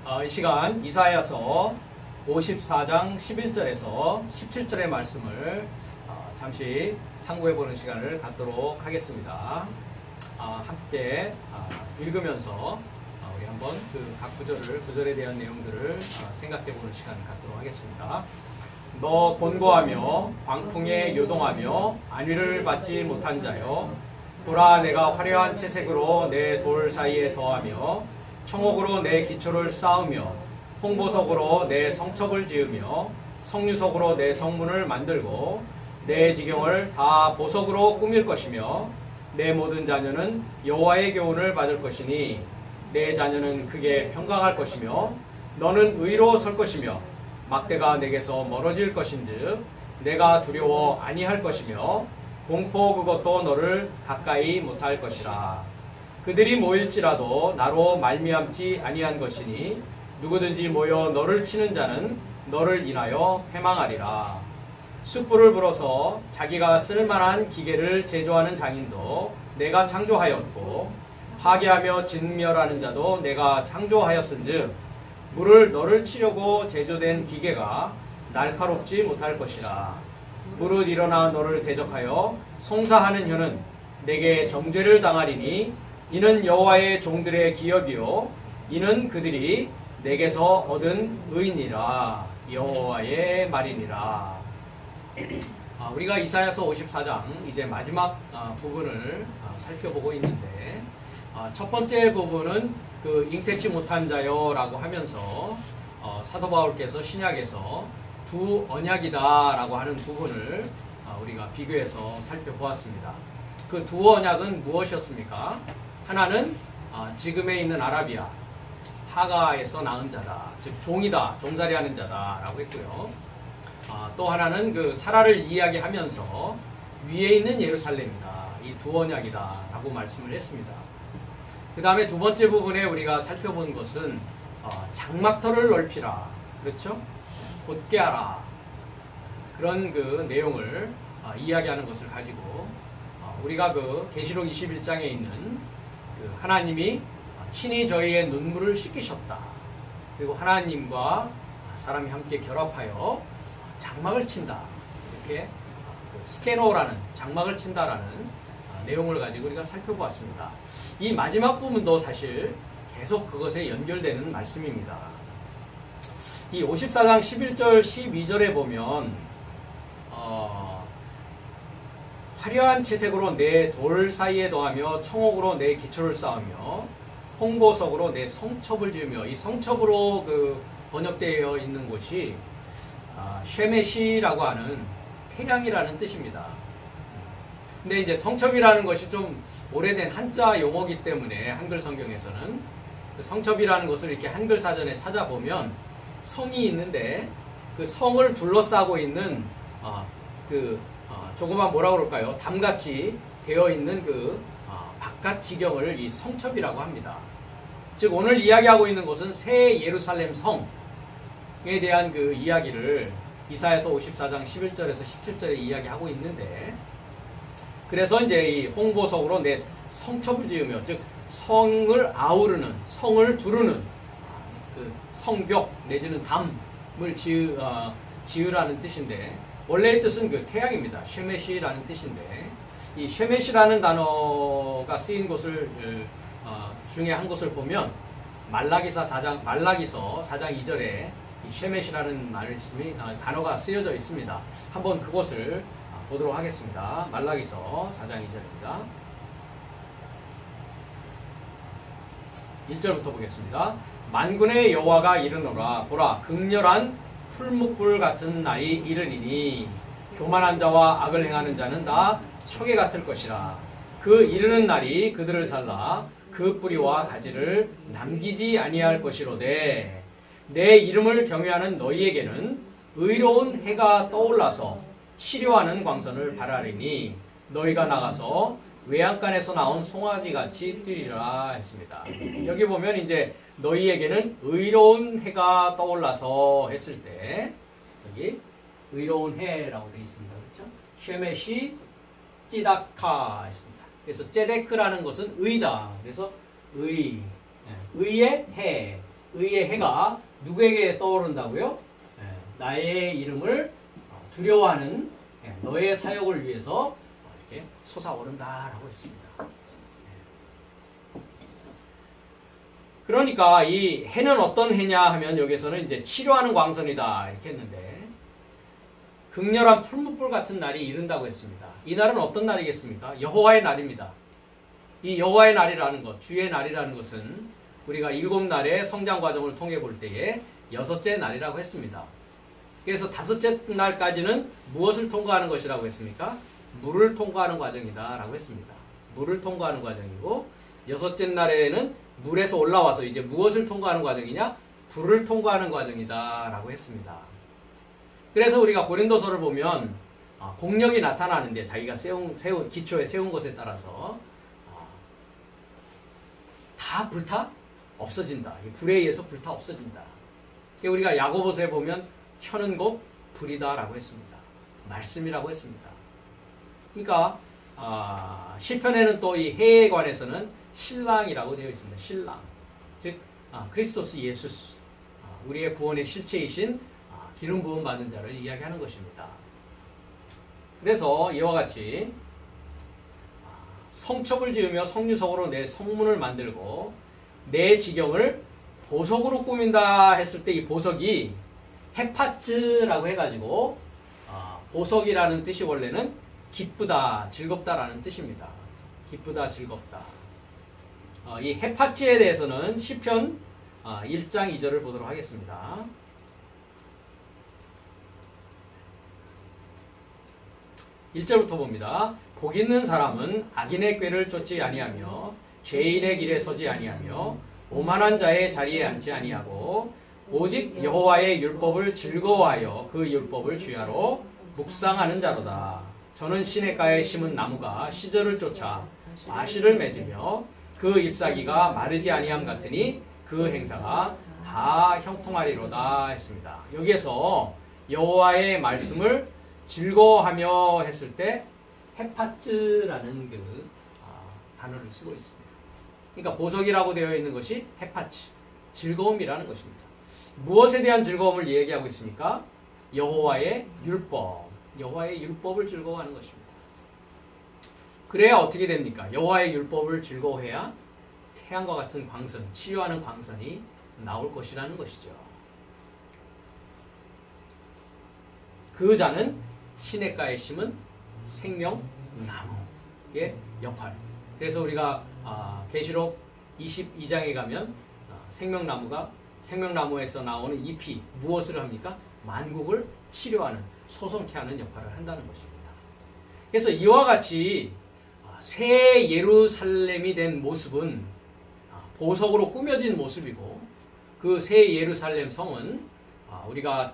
이 시간 이사야서 54장 11절에서 17절의 말씀을 잠시 상고해보는 시간을 갖도록 하겠습니다. 함께 읽으면서 우리 한번 그 각 구절에 대한 내용들을 생각해보는 시간을 갖도록 하겠습니다. 너 곤고하며 광풍에 요동하며 안위를 받지 못한 자여, 보라, 내가 화려한 채색으로 내 돌 사이에 더하며 청옥으로 내 기초를 쌓으며 홍보석으로 내 성척을 지으며 성류석으로 내 성문을 만들고 내 지경을 다 보석으로 꾸밀 것이며 내 모든 자녀는 여호와의 교훈을 받을 것이니 내 자녀는 크게 평강할 것이며 너는 의로 설 것이며 막대가 내게서 멀어질 것인즉 내가 두려워 아니할 것이며 공포 그것도 너를 가까이 못할 것이라. 그들이 모일지라도 나로 말미암지 아니한 것이니 누구든지 모여 너를 치는 자는 너를 인하여 패망하리라. 숯불을 불어서 자기가 쓸만한 기계를 제조하는 장인도 내가 창조하였고 파괴하며 진멸하는 자도 내가 창조하였은즉 물을 너를 치려고 제조된 기계가 날카롭지 못할 것이라. 무릇 일어나 너를 대적하여 송사하는 혀는 내게 정죄를 당하리니 이는 여호와의 종들의 기업이요 이는 그들이 내게서 얻은 의니라. 여호와의 말이니라. 우리가 이사야서 54장 이제 마지막 부분을 살펴보고 있는데, 첫 번째 부분은 그 잉태치 못한 자여라고 하면서 사도 바울께서 신약에서 두 언약이다라고 하는 부분을 우리가 비교해서 살펴보았습니다. 그 두 언약은 무엇이었습니까? 하나는 지금에 있는 아라비아 하가에서 낳은 자다, 즉 종이다, 종살이하는 자다라고 했고요. 또 하나는 그 사라를 이야기하면서 위에 있는 예루살렘이다, 이 두 언약이다라고 말씀을 했습니다. 그 다음에 두 번째 부분에 우리가 살펴본 것은 장막터를 넓히라, 그렇죠? 곧게 하라, 그런 그 내용을 이야기하는 것을 가지고 우리가 그 계시록 21장에 있는 그 하나님이 친히 저희의 눈물을 씻기셨다, 그리고 하나님과 사람이 함께 결합하여 장막을 친다, 이렇게 스케노라는 장막을 친다라는 내용을 가지고 우리가 살펴보았습니다. 이 마지막 부분도 사실 계속 그것에 연결되는 말씀입니다. 이 54장 11절 12절에 보면 화려한 채색으로 내 돌 사이에 더하며 청옥으로 내 기초를 쌓으며 홍보석으로 내 성첩을 지으며, 이 성첩으로 그 번역되어 있는 곳이 쉐메시라고 하는 태양이라는 뜻입니다. 근데 이제 성첩이라는 것이 좀 오래된 한자 용어이기 때문에 한글 성경에서는 그 성첩이라는 것을 이렇게 한글 사전에 찾아보면 성이 있는데 그 성을 둘러싸고 있는 조그만 뭐라고 그럴까요? 담같이 되어 있는 그 바깥 지경을 이 성첩이라고 합니다. 즉 오늘 이야기하고 있는 것은 새 예루살렘 성에 대한 그 이야기를 이사야서 54장 11절에서 17절에 이야기하고 있는데, 그래서 이제 이 홍보석으로 내 성첩을 지으며, 즉 성을 아우르는, 성을 두르는 그 성벽 내지는 담을 지으라는 뜻인데, 원래의 뜻은 그 태양입니다. 쉐메시라는 뜻인데, 이 쉐메시라는 단어가 쓰인 곳을 중에 한 곳을 보면 말라기서 4장 2절에 이 쉐메시라는 단어가 쓰여져 있습니다. 한번 그곳을 보도록 하겠습니다. 말라기서 4장 2절입니다. 1절부터 보겠습니다. 만군의 여호와가 이르노라, 보라, 극렬한 풀무불 같은 날이 이르리니 교만한 자와 악을 행하는 자는 다 초계 같을 것이라. 그 이르는 날이 그들을 살라 그 뿌리와 가지를 남기지 아니할 것이로되 내 이름을 경외하는 너희에게는 의로운 해가 떠올라서 치료하는 광선을 발하리니 너희가 나가서 외양간에서 나온 송아지같이 뛰리라 했습니다. 여기 보면 이제 너희에게는 의로운 해가 떠올라서 했을 때 여기 의로운 해라고 되어 있습니다. 그렇죠? 쉐메시 찌다카 했습니다. 그래서 째데크라는 것은 의다. 그래서 의의 해, 의의 해가 누구에게 떠오른다고요? 나의 이름을 두려워하는 너의 사역을 위해서 이렇게 솟아오른다라고 했습니다. 그러니까 이 해는 어떤 해냐 하면 여기서는 이제 치료하는 광선이다 이렇게 했는데 극렬한 풀무불 같은 날이 이른다고 했습니다. 이 날은 어떤 날이겠습니까? 여호와의 날입니다. 이 여호와의 날이라는 것, 주의 날이라는 것은 우리가 7날의 성장 과정을 통해 볼 때에 6째 날이라고 했습니다. 그래서 5째 날까지는 무엇을 통과하는 것이라고 했습니까? 물을 통과하는 과정이다 라고 했습니다. 물을 통과하는 과정이고 6째 날에는 물에서 올라와서 이제 무엇을 통과하는 과정이냐? 불을 통과하는 과정이다 라고 했습니다. 그래서 우리가 고린도서를 보면 공력이 나타나는데 자기가 기초에 세운 것에 따라서 다 불타 없어진다. 이 불에 의해서 불타 없어진다. 우리가 야고보서에 보면 혀는 곧 불이다 라고 했습니다. 말씀이라고 했습니다. 그러니까 시편에는 또 이 해에 관해서는 신랑이라고 되어 있습니다. 신랑. 즉 그리스도스 예수스 우리의 구원의 실체이신 기름 부음 받은 자를 이야기하는 것입니다. 그래서 이와 같이 성첩을 지으며 성유석으로 내 성문을 만들고 내 지경을 보석으로 꾸민다 했을 때 이 보석이 헤파츠라고 해가지고 보석이라는 뜻이 원래는 기쁘다, 즐겁다라는 뜻입니다. 기쁘다, 즐겁다. 이 헤파츠에 대해서는 시편 1장 2절을 보도록 하겠습니다. 1절부터 봅니다. 복 있는 사람은 악인의 꾀를 쫓지 아니하며 죄인의 길에 서지 아니하며 오만한 자의 자리에 앉지 아니하고 오직 여호와의 율법을 즐거워하여 그 율법을 주야로 묵상하는 자로다. 저는 시냇가에 심은 나무가 시절을 쫓아 마실을 맺으며 그 잎사귀가 마르지 아니함 같으니 그 행사가 다 형통하리로다 했습니다. 여기에서 여호와의 말씀을 즐거워하며 했을 때 헤파츠라는 그 단어를 쓰고 있습니다. 그러니까 보석이라고 되어 있는 것이 헤파츠, 즐거움이라는 것입니다. 무엇에 대한 즐거움을 얘기하고 있습니까? 여호와의 율법, 여호와의 율법을 즐거워하는 것입니다. 그래야 어떻게 됩니까? 여호와의 율법을 즐거워해야 태양과 같은 광선, 치유하는 광선이 나올 것이라는 것이죠. 그 자는 시냇가에 심은 생명나무의 역할. 그래서 우리가 계시록 22장에 가면 생명나무에서 나오는 잎이 무엇을 합니까? 만국을 치료하는, 소성케 하는 역할을 한다는 것입니다. 그래서 이와 같이 새 예루살렘이 된 모습은 보석으로 꾸며진 모습이고 그 새 예루살렘 성은 우리가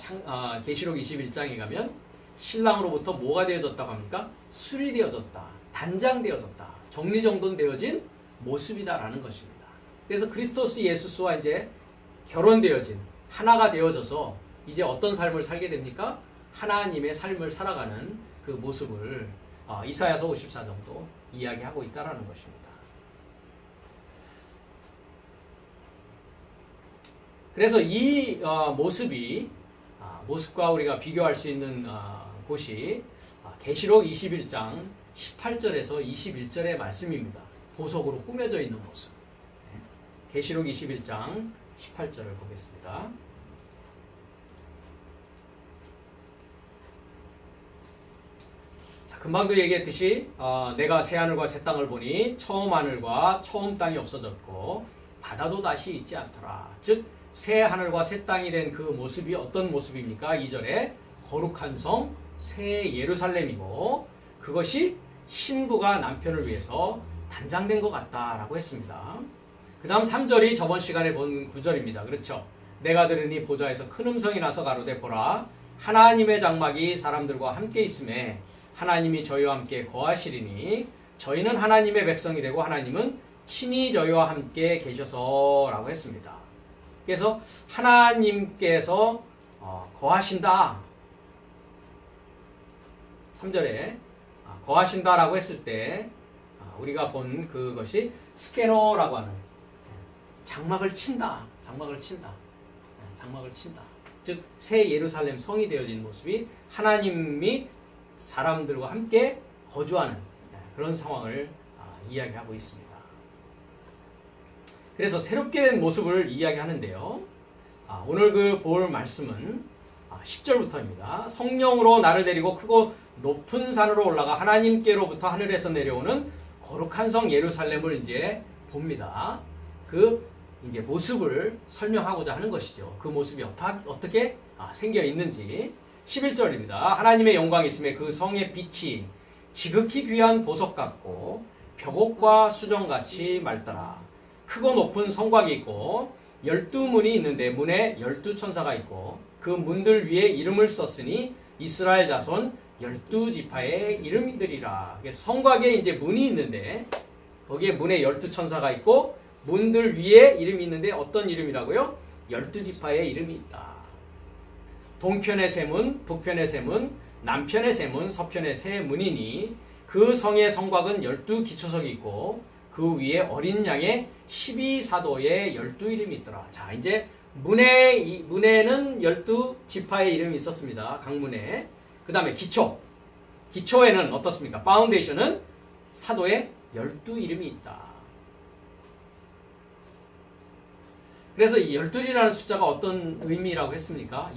계시록 21장에 가면 신랑으로부터 뭐가 되어졌다고 합니까? 수리되어졌다, 단장되어졌다, 정리정돈되어진 모습이다라는 것입니다. 그래서 그리스도스 예수스와 이제 결혼되어진 하나가 되어져서 이제 어떤 삶을 살게 됩니까? 하나님의 삶을 살아가는 그 모습을 이사야서 54장도 이야기하고 있다라는 것입니다. 그래서 이 모습과 우리가 비교할 수 있는 곳이 계시록 21장 18절에서 21절의 말씀입니다. 보석으로 꾸며져 있는 모습. 계시록 21장 18절을 보겠습니다. 금방도 얘기했듯이 내가 새 하늘과 새 땅을 보니 처음 하늘과 처음 땅이 없어졌고 바다도 다시 있지 않더라. 즉 새 하늘과 새 땅이 된 그 모습이 어떤 모습입니까? 2절에 거룩한 성 새 예루살렘이고 그것이 신부가 남편을 위해서 단장된 것 같다라고 했습니다. 그 다음 3절이 저번 시간에 본 9절입니다. 그렇죠? 내가 들으니 보좌에서 큰 음성이 나서 가로되 보라 하나님의 장막이 사람들과 함께 있음에 하나님이 저희와 함께 거하시리니 저희는 하나님의 백성이 되고 하나님은 친히 저희와 함께 계셔서 라고 했습니다. 그래서 하나님께서 거하신다. 3절에 거하신다라고 했을 때 우리가 본 그것이 스캐너라고 하는 장막을 친다. 장막을 친다. 장막을 친다. 즉 새 예루살렘 성이 되어진 모습이 하나님이 사람들과 함께 거주하는 그런 상황을 이야기하고 있습니다. 그래서 새롭게 된 모습을 이야기하는데요. 오늘 그 볼 말씀은 10절부터입니다. 성령으로 나를 데리고 크고 높은 산으로 올라가 하나님께로부터 하늘에서 내려오는 거룩한 성 예루살렘을 이제 봅니다. 그 이제 모습을 설명하고자 하는 것이죠. 그 모습이 어떻게 생겨 있는지. 11절입니다. 하나님의 영광이 있음에 그 성의 빛이 지극히 귀한 보석 같고 벽옥과 수정같이 맑더라. 크고 높은 성곽이 있고 12문이 있는데 문에 12천사가 있고 그 문들 위에 이름을 썼으니 이스라엘 자손 12지파의 이름이들이라. 성곽에 이제 문이 있는데 거기에 문에 12천사가 있고 문들 위에 이름이 있는데 어떤 이름이라고요? 12지파의 이름이 있다. 동편의 세 문, 북편의 세 문, 남편의 세 문, 서편의 세 문이니 그 성의 성곽은 12기초석이 있고 그 위에 어린 양의 12사도의 12이름이 있더라. 자, 이제 문에는 12지파의 이름이 있었습니다. 강문에. 그 다음에 기초에는 어떻습니까? 파운데이션은 사도의 12이름이 있다. 그래서 이 12이라는 숫자가 어떤 의미라고 했습니까?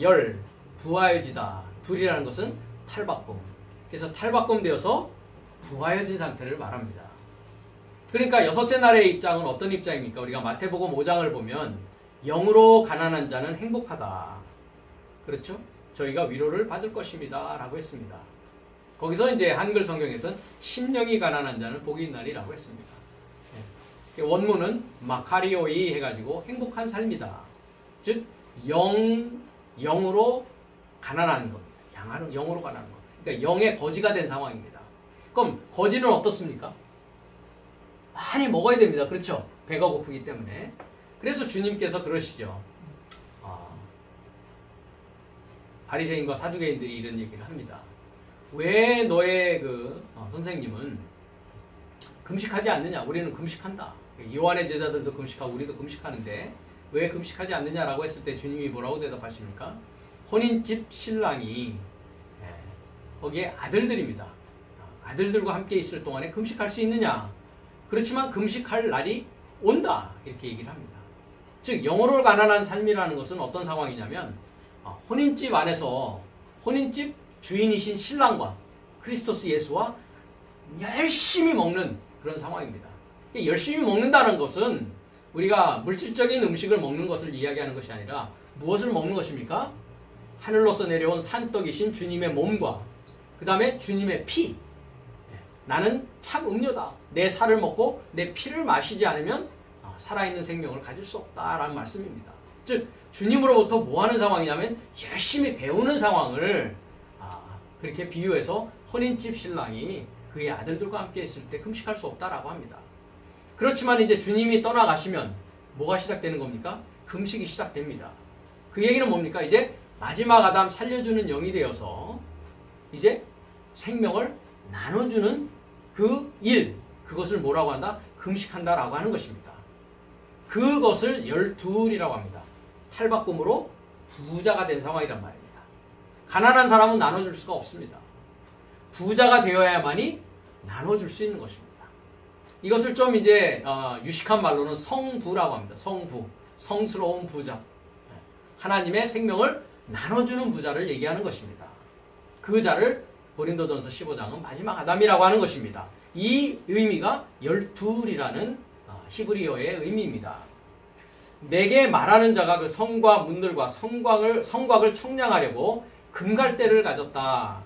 부하여지다. 둘이라는 것은 탈바꿈. 그래서 탈바꿈되어서 부하여진 상태를 말합니다. 그러니까 여섯째 날의 입장은 어떤 입장입니까? 우리가 마태복음 5장을 보면 영으로 가난한 자는 행복하다. 그렇죠? 저희가 위로를 받을 것입니다. 라고 했습니다. 거기서 이제 한글 성경에서는 심령이 가난한 자는 복이 있나니라고 했습니다. 원문은 마카리오이 해가지고 행복한 삶이다. 즉 영으로 가난한 겁니다. 영으로 가난한 것. 그러니까 영의 거지가 된 상황입니다. 그럼 거지는 어떻습니까? 많이 먹어야 됩니다. 그렇죠? 배가 고프기 때문에. 그래서 주님께서 그러시죠. 바리새인과 사두개인들이 이런 얘기를 합니다. 왜 너의 선생님은 금식하지 않느냐? 우리는 금식한다. 요한의 제자들도 금식하고 우리도 금식하는데 왜 금식하지 않느냐라고 했을 때 주님이 뭐라고 대답하십니까? 혼인집 신랑이 거기에 아들들입니다. 아들들과 함께 있을 동안에 금식할 수 있느냐? 그렇지만 금식할 날이 온다. 이렇게 얘기를 합니다. 즉 영으로 가난한 삶이라는 것은 어떤 상황이냐면 혼인집 안에서 혼인집 주인이신 신랑과 크리스토스 예수와 열심히 먹는 그런 상황입니다. 열심히 먹는다는 것은 우리가 물질적인 음식을 먹는 것을 이야기하는 것이 아니라 무엇을 먹는 것입니까? 하늘로서 내려온 산떡이신 주님의 몸과 그 다음에 주님의 피. 나는 참 음료다. 내 살을 먹고 내 피를 마시지 않으면 살아있는 생명을 가질 수 없다라는 말씀입니다. 즉 주님으로부터 뭐하는 상황이냐면 열심히 배우는 상황을 그렇게 비유해서 혼인집 신랑이 그의 아들들과 함께 있을 때 금식할 수 없다라고 합니다. 그렇지만 이제 주님이 떠나가시면 뭐가 시작되는 겁니까? 금식이 시작됩니다. 그 얘기는 뭡니까? 이제 마지막 아담 살려주는 영이 되어서 이제 생명을 나눠주는 그 일, 그것을 뭐라고 한다? 금식한다라고 하는 것입니다. 그것을 12이라고 합니다. 탈바꿈으로 부자가 된 상황이란 말입니다. 가난한 사람은 나눠줄 수가 없습니다. 부자가 되어야만이 나눠줄 수 있는 것입니다. 이것을 좀 이제 유식한 말로는 성부라고 합니다. 성부, 성스러운 부자. 하나님의 생명을 나눠주는 부자를 얘기하는 것입니다. 그 자를 고린도전서 15장은 마지막 아담이라고 하는 것입니다. 이 의미가 12이라는 히브리어의 의미입니다. 내게 말하는 자가 그 성과 문들과 성곽을 청량하려고 금갈대를 가졌다.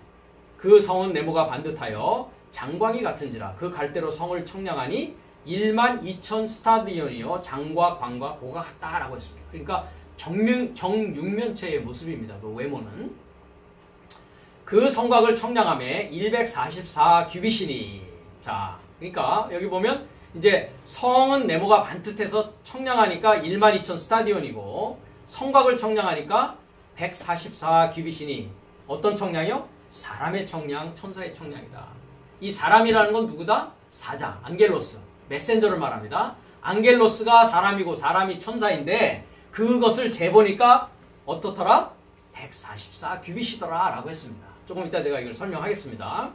그 성은 네모가 반듯하여 장광이 같은지라 그 갈대로 성을 청량하니 12,000 스타디온이요 장과 광과 고가 같다라고 했습니다. 그러니까 정육면체의 모습입니다. 그 외모는. 그 성곽을 청량함에 144 규빗이니. 자, 그러니까 여기 보면 이제 성은 네모가 반듯해서 청량하니까 12,000 스타디온이고 성곽을 청량하니까 144 규빗이니. 어떤 청량이요? 사람의 청량, 천사의 청량이다. 이 사람이라는 건 누구다? 사자, 안겔로스, 메센저를 말합니다. 안겔로스가 사람이고 사람이 천사인데 그것을 재보니까 어떻더라? 144 규빗이더라 라고 했습니다. 조금 이따 제가 이걸 설명하겠습니다.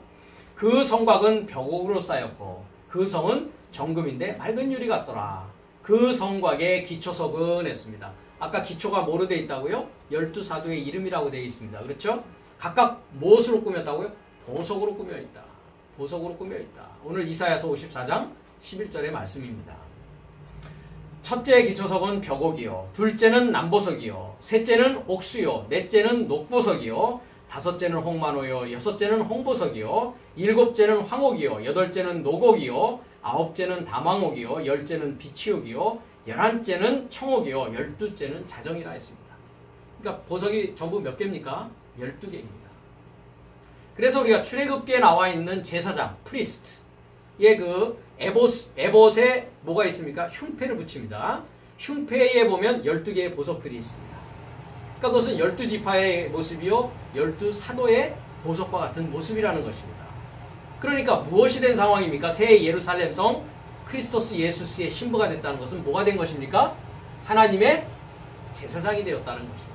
그 성곽은 벽옥으로 쌓였고 그 성은 정금인데 맑은 유리 같더라. 그 성곽의 기초석은 했습니다. 아까 기초가 뭐로 되어 있다고요? 12사도의 이름이라고 되어 있습니다. 그렇죠? 각각 무엇으로 꾸몄다고요? 보석으로 꾸며 있다. 보석으로 꾸며 있다. 오늘 이사야서 54장 11절의 말씀입니다. 첫째 기초석은 벽옥이요, 둘째는 남보석이요, 셋째는 옥수요, 넷째는 녹보석이요, 다섯째는 홍만호요, 여섯째는 홍보석이요, 일곱째는 황옥이요, 여덟째는 녹옥이요, 아홉째는 담황옥이요, 열째는 비치옥이요, 11째는 청옥이요, 12째는 자정이라 했습니다. 그러니까 보석이 전부 몇 개입니까? 12개입니다. 그래서 우리가 출애굽기에 나와 있는 제사장, 프리스트의 그 에봇에 뭐가 있습니까? 흉패를 붙입니다. 흉패에 보면 12개의 보석들이 있습니다. 그러니까 그것은 12지파의 모습이요, 12사도의 보석과 같은 모습이라는 것입니다. 그러니까 무엇이 된 상황입니까? 새 예루살렘 성 크리스토스 예수스의 신부가 됐다는 것은 뭐가 된 것입니까? 하나님의 제사장이 되었다는 것입니다.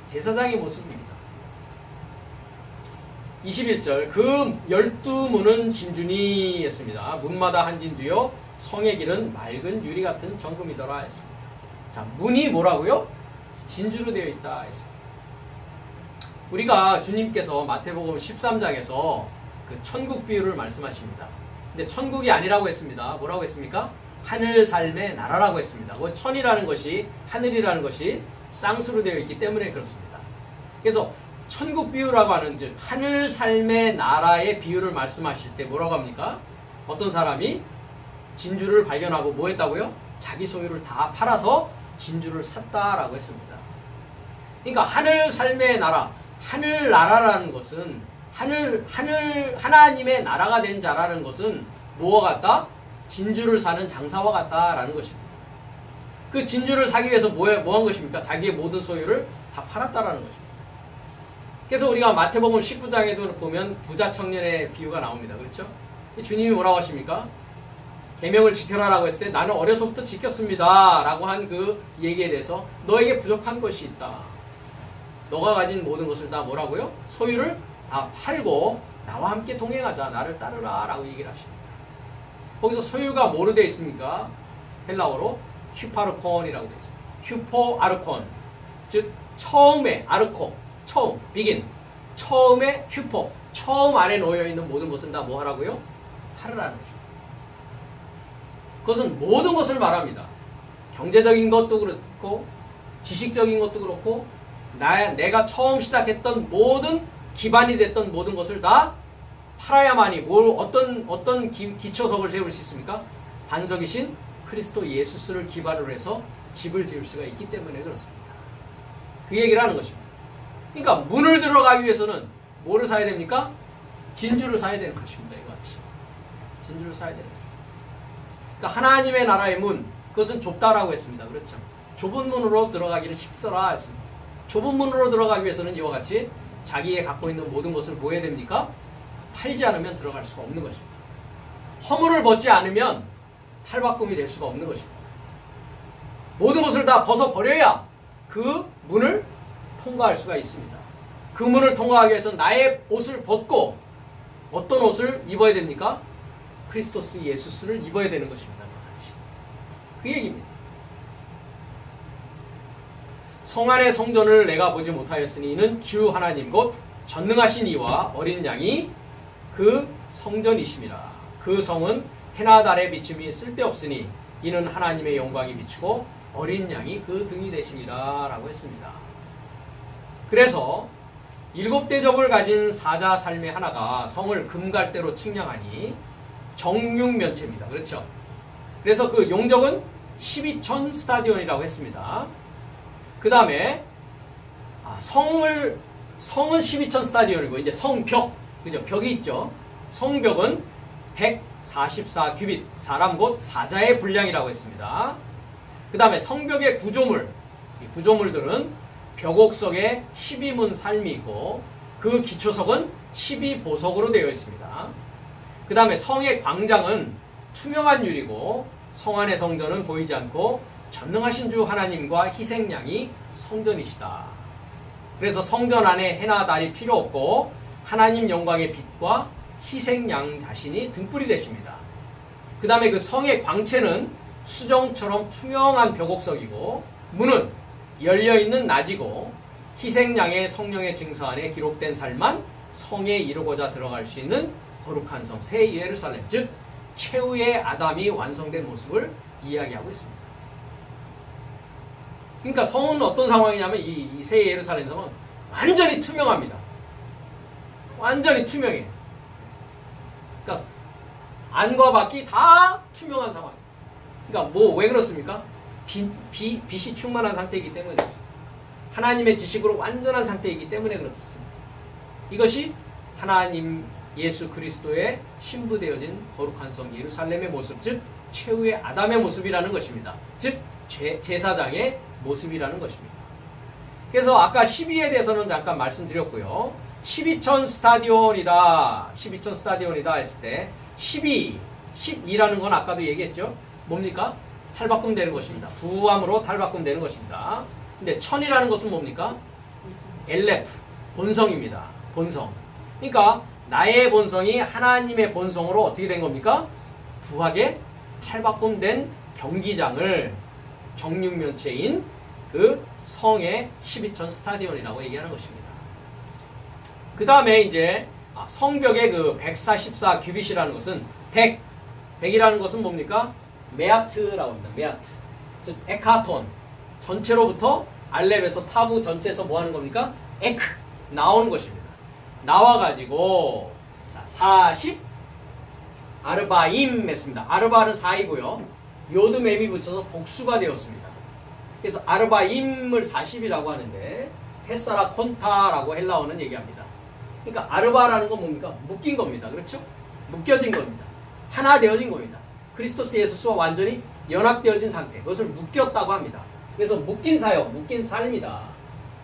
제사장의 모습입니다. 21절, 그 12문은 진주니 했습니다. 문마다 한 진주요, 성의 길은 맑은 유리 같은 정금이더라 했습니다. 자, 문이 뭐라고요? 진주로 되어 있다 했습니다. 우리가 주님께서 마태복음 13장에서 그 천국 비유를 말씀하십니다. 근데 천국이 아니라고 했습니다. 뭐라고 했습니까? 하늘 삶의 나라라고 했습니다. 그 천이라는 것이, 하늘이라는 것이 쌍수로 되어 있기 때문에 그렇습니다. 그래서 천국 비유라고 하는, 즉 하늘 삶의 나라의 비유를 말씀하실 때 뭐라고 합니까? 어떤 사람이 진주를 발견하고 뭐 했다고요? 자기 소유를 다 팔아서 진주를 샀다라고 했습니다. 그러니까 하늘 삶의 나라, 하늘 나라라는 것은 하나님의 나라가 된 자라는 것은 뭐와 같다? 진주를 사는 장사와 같다라는 것입니다. 그 진주를 사기 위해서 뭐 한 것입니까? 자기의 모든 소유를 다 팔았다라는 것입니다. 그래서 우리가 마태복음 19장에도 보면 부자 청년의 비유가 나옵니다. 그렇죠? 주님이 뭐라고 하십니까? 계명을 지켜라라고 했을 때 나는 어려서부터 지켰습니다 라고 한 그 얘기에 대해서 너에게 부족한 것이 있다. 너가 가진 모든 것을 다 뭐라고요? 소유를 다 팔고 나와 함께 동행하자. 나를 따르라 라고 얘기를 하십니다. 거기서 소유가 뭐로 되어 있습니까? 헬라어로 휴파르콘이라고 되어 있습니다. 휴포아르콘, 즉 처음에 아르코, 처음, begin, 처음에 휴포, 처음 안에 놓여있는 모든 것은 다 뭐 하라고요? 팔으라는 거죠. 그것은 모든 것을 말합니다. 경제적인 것도 그렇고 지식적인 것도 그렇고 내가 처음 시작했던 모든 기반이 됐던 모든 것을 다 팔아야만이 어떤 기초석을 세울 수 있습니까? 반석이신 그리스도 예수스를 기반으로 해서 집을 지을 수가 있기 때문에 그렇습니다. 그 얘기를 하는 것입니다. 그러니까 문을 들어가기 위해서는 뭐를 사야 됩니까? 진주를 사야 되는 것입니다. 이거 같이 진주를 사야 되는 것입니다. 그러니까 하나님의 나라의 문, 그것은 좁다라고 했습니다. 그렇죠? 좁은 문으로 들어가기는 힘써라 했습니다. 좁은 문으로 들어가기 위해서는 이와 같이 자기의 갖고 있는 모든 것을 뭐 해야 됩니까? 팔지 않으면 들어갈 수가 없는 것입니다. 허물을 벗지 않으면 탈바꿈이 될 수가 없는 것입니다. 모든 것을 다 벗어버려야 그 문을 통과할 수가 있습니다. 그 문을 통과하기 위해서 나의 옷을 벗고 어떤 옷을 입어야 됩니까? 크리스토스 예수스를 입어야 되는 것입니다. 그 얘기입니다. 성 안의 성전을 내가 보지 못하였으니 이는 주 하나님 곧 전능하신 이와 어린 양이 그 성전이심이라. 그 성은 해나 달의 비춤이 쓸데없으니 이는 하나님의 영광이 비추고 어린 양이 그 등이 되심이라 라고 했습니다. 그래서 7대접을 가진 사자 삶의 하나가 성을 금갈대로 측량하니 정육면체입니다. 그렇죠? 그래서 그 용적은 12,000 스타디온이라고 했습니다. 그 다음에 성은 12,000 스타디온이고 이제 성벽, 그죠? 벽이 있죠. 성벽은 144 규빗, 사람 곧 사자의 분량이라고 했습니다. 그 다음에 성벽의 구조물, 이 구조물들은 벽옥석에 12문 삶이 있고 그 기초석은 12보석으로 되어 있습니다. 그 다음에 성의 광장은 투명한 유리고 성 안의 성전은 보이지 않고 전능하신 주 하나님과 희생양이 성전이시다. 그래서 성전 안에 해나 달이 필요 없고 하나님 영광의 빛과 희생양 자신이 등불이 되십니다. 그 다음에 그 성의 광채는 수정처럼 투명한 벽옥석이고 문은 열려있는 낮이고 희생양의 성령의 증서 안에 기록된 삶만 성에 이루고자 들어갈 수 있는 거룩한 성, 새 예루살렘, 즉 최후의 아담이 완성된 모습을 이야기하고 있습니다. 그러니까 성은 어떤 상황이냐면 이 새 예루살렘 성은 완전히 투명합니다. 완전히 투명해. 그러니까 안과 밖이 다 투명한 상황. 그러니까 뭐 왜 그렇습니까? 빛이 충만한 상태이기 때문에 그렇습니다. 하나님의 지식으로 완전한 상태이기 때문에 그렇습니다. 이것이 하나님 예수 그리스도의 신부되어진 거룩한 성 예루살렘의 모습, 즉 최후의 아담의 모습이라는 것입니다. 즉 제사장의 모습이라는 것입니다. 그래서 아까 12에 대해서는 잠깐 말씀드렸고요. 12천 스타디온이다. 12천 스타디온이다 했을 때 12라는 건 아까도 얘기했죠. 뭡니까? 탈바꿈되는 것입니다. 부함으로 탈바꿈되는 것입니다. 근데 천이라는 것은 뭡니까? 엘레프, 본성입니다. 본성. 그러니까 나의 본성이 하나님의 본성으로 어떻게 된 겁니까? 부하게 탈바꿈된 경기장을 정육면체인 그 성의 12천 스타디온이라고 얘기하는 것입니다. 그 다음에 이제 성벽의 그 144 규빗이라는 것은 100이라는 것은 뭡니까? 메아트라고 합니다. 메아트. 즉 에카톤. 전체로부터 알렙에서 타브 전체에서 뭐 하는 겁니까? 에크. 나오는 것입니다. 나와가지고 자, 40 아르바임 했습니다. 아르바는 4이고요. 요드 맴이 붙여서 복수가 되었습니다. 그래서 아르바임을 40이라고 하는데 테사라 콘타라고 헬라어는 얘기합니다. 그러니까 아르바라는 건 뭡니까? 묶인 겁니다. 그렇죠? 묶여진 겁니다. 하나 되어진 겁니다. 그리스도스 예수와 완전히 연합되어진 상태. 그것을 묶였다고 합니다. 그래서 묶인 사역, 묶인 삶이다.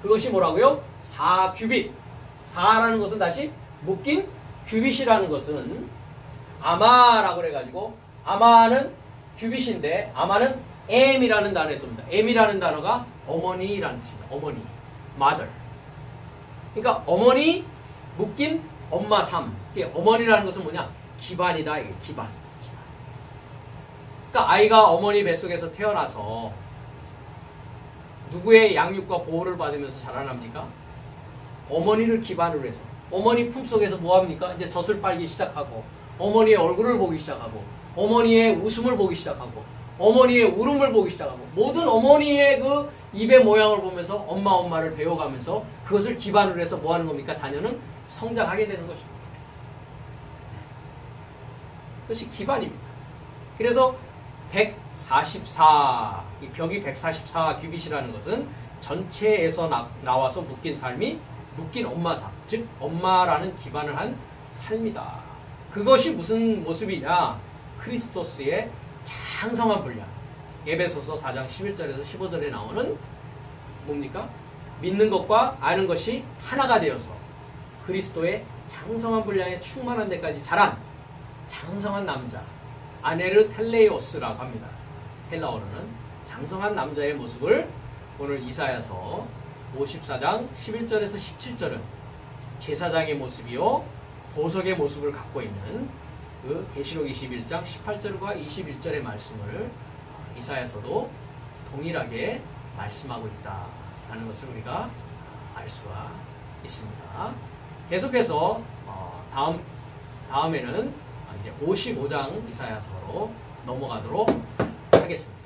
그것이 뭐라고요? 4규빗. 4라는 것은 다시 묶인 규빗이라는 것은 아마라고 그래가지고 아마는 규빗인데 아마는 M이라는 단어에서 옵니다. M이라는 단어가 어머니라는 뜻입니다. 어머니, mother. 그러니까 어머니 묶인 엄마 삶. 어머니라는 것은 뭐냐? 기반이다. 이게 기반. 그러니까 아이가 어머니 뱃속에서 태어나서 누구의 양육과 보호를 받으면서 자라납니까? 어머니를 기반으로 해서 어머니 품속에서 뭐합니까? 이제 젖을 빨기 시작하고 어머니의 얼굴을 보기 시작하고 어머니의 웃음을 보기 시작하고 어머니의 울음을 보기 시작하고 모든 어머니의 그 입의 모양을 보면서 엄마를 배워가면서 그것을 기반으로 해서 뭐하는 겁니까? 자녀는 성장하게 되는 것입니다. 그것이 기반입니다. 그래서 144, 이 벽이 144 규빗이라는 것은 전체에서 나와서 묶인 삶이 묶인 엄마 삶, 즉 엄마라는 기반을 한 삶이다. 그것이 무슨 모습이냐? 크리스토스의 장성한 분량. 에베소서 4장 11절에서 15절에 나오는 뭡니까? 믿는 것과 아는 것이 하나가 되어서 그리스도의 장성한 분량에 충만한 데까지 자란 장성한 남자, 아네르 텔레오스라고 합니다. 헬라어로는 장성한 남자의 모습을 오늘 이사야서 54장 11절에서 17절은 제사장의 모습이요 보석의 모습을 갖고 있는 그 계시록 21장 18절과 21절의 말씀을 이사야서도 동일하게 말씀하고 있다는 것을 우리가 알 수가 있습니다. 계속해서 다음에는 이제 55장 이사야서로 넘어가도록 하겠습니다.